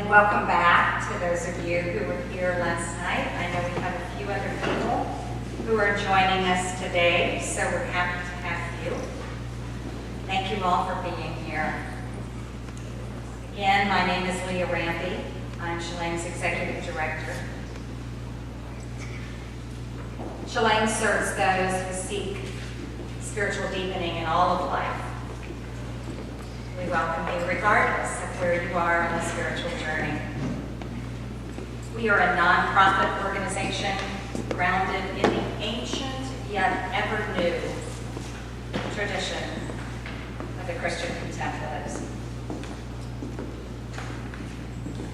And welcome back to those of you who were here last night. I know we have a few other people who are joining us today, so we're happy to have you. Thank you all for being here. Again, my name is Leah Rampy. I'm Shalame's Executive Director. Shalame serves those who seek spiritual deepening in all of life. We welcome you regardless of where you are on the spiritual journey. We are a nonprofit organization grounded in the ancient yet ever new tradition of the Christian contemplatives.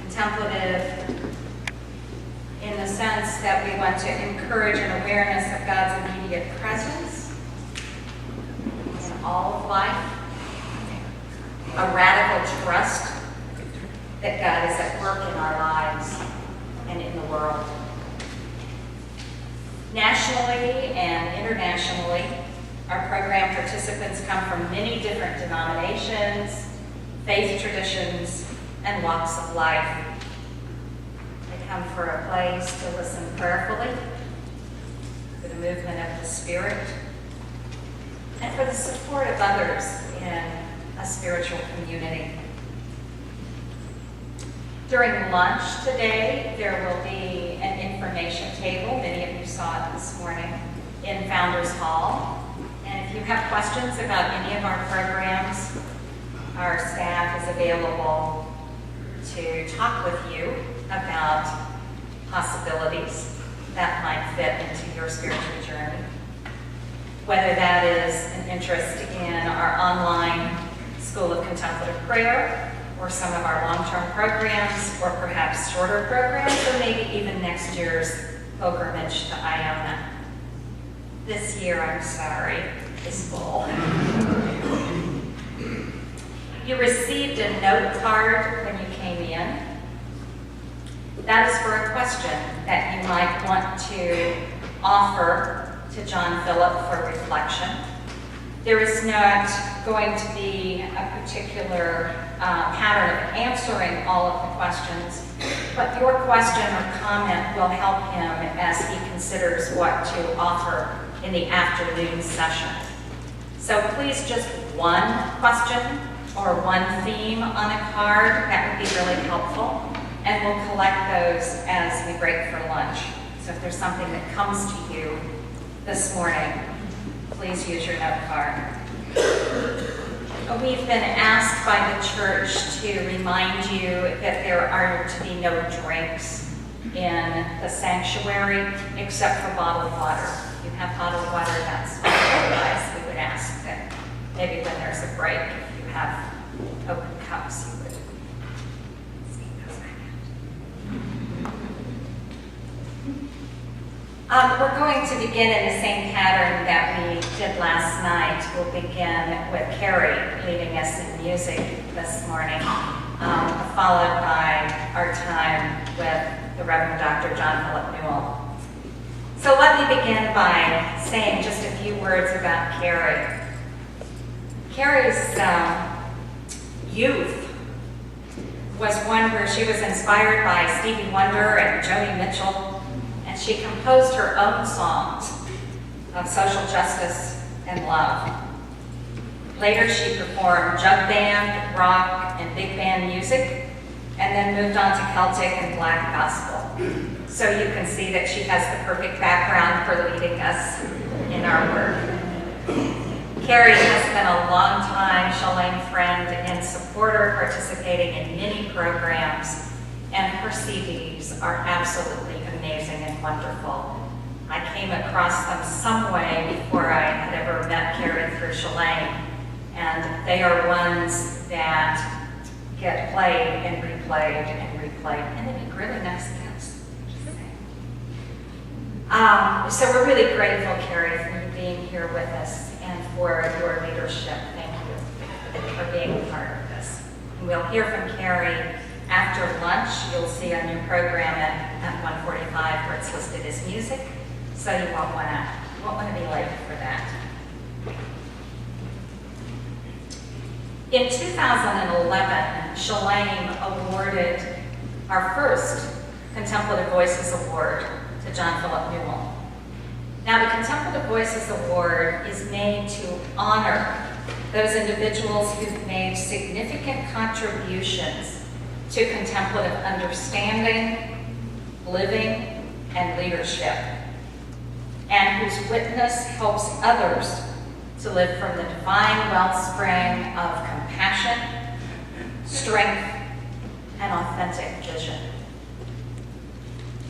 Contemplative in the sense that we want to encourage an awareness of God's immediate presence in all of life, a radical trust that God is at work in our lives and in the world. Nationally and internationally, our program participants come from many different denominations, faith traditions, and walks of life. They come for a place to listen prayerfully, for the movement of the Spirit, and for the support of others in a spiritual community. During lunch today, there will be an information table. Many of you saw it this morning in Founders Hall. And if you have questions about any of our programs, our staff is available to talk with you about possibilities that might fit into your spiritual journey. Whether that is an interest in our online School of Contemplative Prayer, or some of our long-term programs, or perhaps shorter programs, or maybe even next year's pilgrimage to Iona. This year, I'm sorry, is full. You received a note card when you came in. That is for a question that you might want to offer to John Philip for reflection. There is not going to be a particular pattern of answering all of the questions, but your question or comment will help him as he considers what to offer in the afternoon session. So please, just one question or one theme on a card, that would be really helpful, and we'll collect those as we break for lunch. So if there's something that comes to you this morning, please use your note card. We've been asked by the church to remind you that there are to be no drinks in the sanctuary except for bottled water. If you have bottled water, that's fine. Otherwise, we would ask that maybe when there's a break, if you have open cups, you would sneak those back out. We're going to begin in the same pattern that we did last night. We'll begin with Carrie leading us in music this morning, followed by our time with the Reverend Dr. John Philip Newell. So let me begin by saying just a few words about Carrie. Carrie's youth was one where she was inspired by Stevie Wonder and Joni Mitchell, and she composed her own songs of social justice and love. Later, she performed jug band, rock, and big band music, and then moved on to Celtic and black gospel. So you can see that she has the perfect background for leading us in our work. Carrie has been a long-time Shalame friend and supporter, participating in many programs, and her CDs are absolutely amazing and wonderful. I came across them some way before I had ever met Carrie through Shalame, and they are ones that get played and replayed and replayed, and they make really nice hits. So we're really grateful, Carrie, for you being here with us and for your leadership. Thank you for being a part of this. And we'll hear from Carrie after lunch. You'll see a new program at 1:45 where it's listed as music, so you won't want to be late for that. In 2011, Shalame awarded our first Contemplative Voices Award to John Philip Newell. Now, the Contemplative Voices Award is made to honor those individuals who've made significant contributions to contemplative understanding, living, and leadership, and whose witness helps others to live from the divine wellspring of compassion, strength, and authentic vision.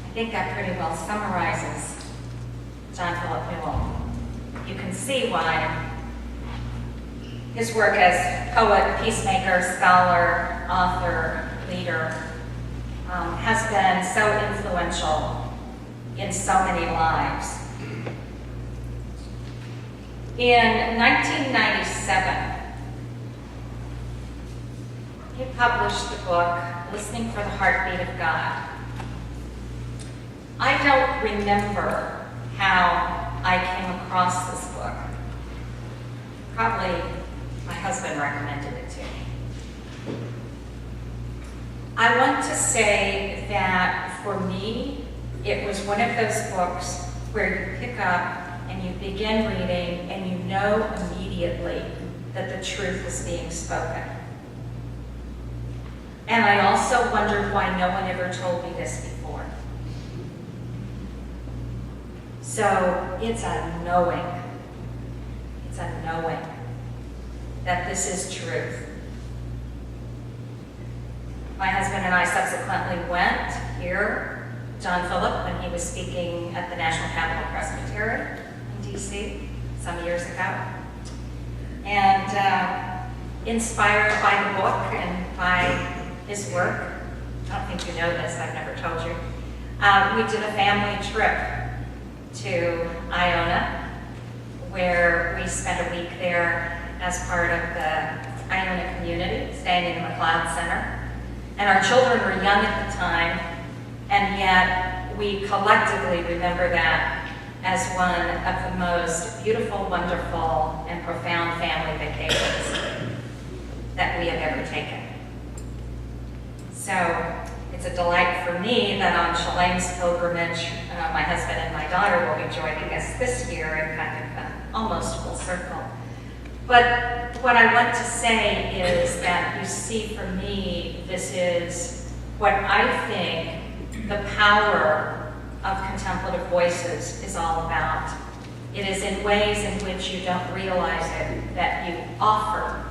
I think that pretty well summarizes John Philip Newell. You can see why his work as poet, peacemaker, scholar, author, leader has been so influential in so many lives. In 1997, he published the book, Listening for the Heartbeat of God. I don't remember how I came across this book. Probably my husband recommended it to me. I want to say that for me, it was one of those books where you pick up and you begin reading and you know immediately that the truth is being spoken. And I also wondered why no one ever told me this before. So it's a knowing that this is truth. My husband and I subsequently went hear John Philip when he was speaking at the National Capital Presbytery in DC some years ago. And inspired by the book and by his work, I don't think you know this, I've never told you, we did a family trip to Iona, where we spent a week there as part of the Iona community, staying in the McLeod Center. And our children were young at the time, and yet we collectively remember that as one of the most beautiful, wonderful, and profound family vacations that we have ever taken. So it's a delight for me that on Shaleem's pilgrimage, my husband and my daughter will be joining us this year in kind of almost full circle. But what I want to say is that you see, for me, this is what I think the power of contemplative voices is all about. It is in ways in which you don't realize it that you offer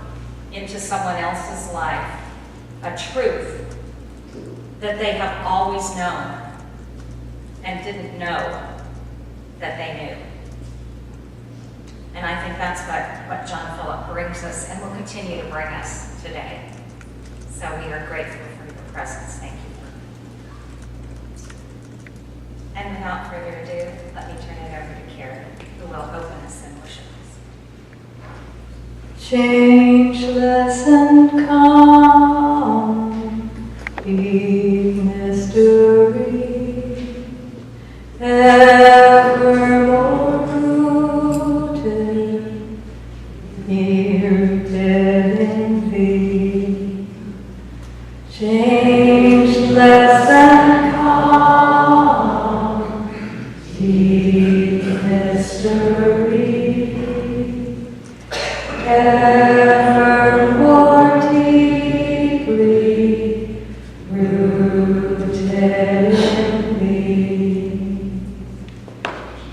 into someone else's life a truth that they have always known and didn't know that they knew. And I think that's what John Philip brings us and will continue to bring us today. So we are grateful for your presence. Thank you. And without further ado, let me turn it over to Gerald, who will open us in worship. Changeless and calm, deep mystery, evermore rooted, near dead in thee. Changeless and calm, deep mystery, evermore deeply rooted in thee.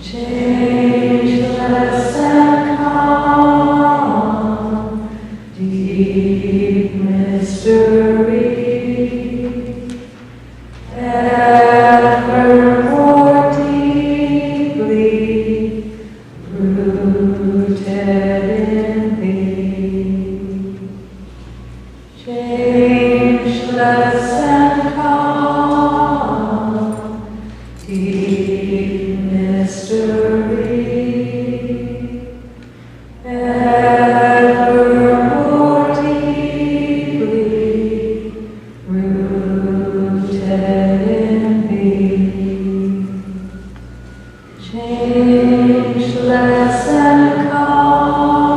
Changeless and calm, deep mystery, evermore deeply rooted in thee. Changeless and calm, deep mystery, evermore deeply rooted in thee. Changeless and calm,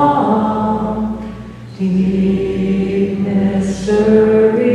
deep mystery,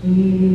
peace.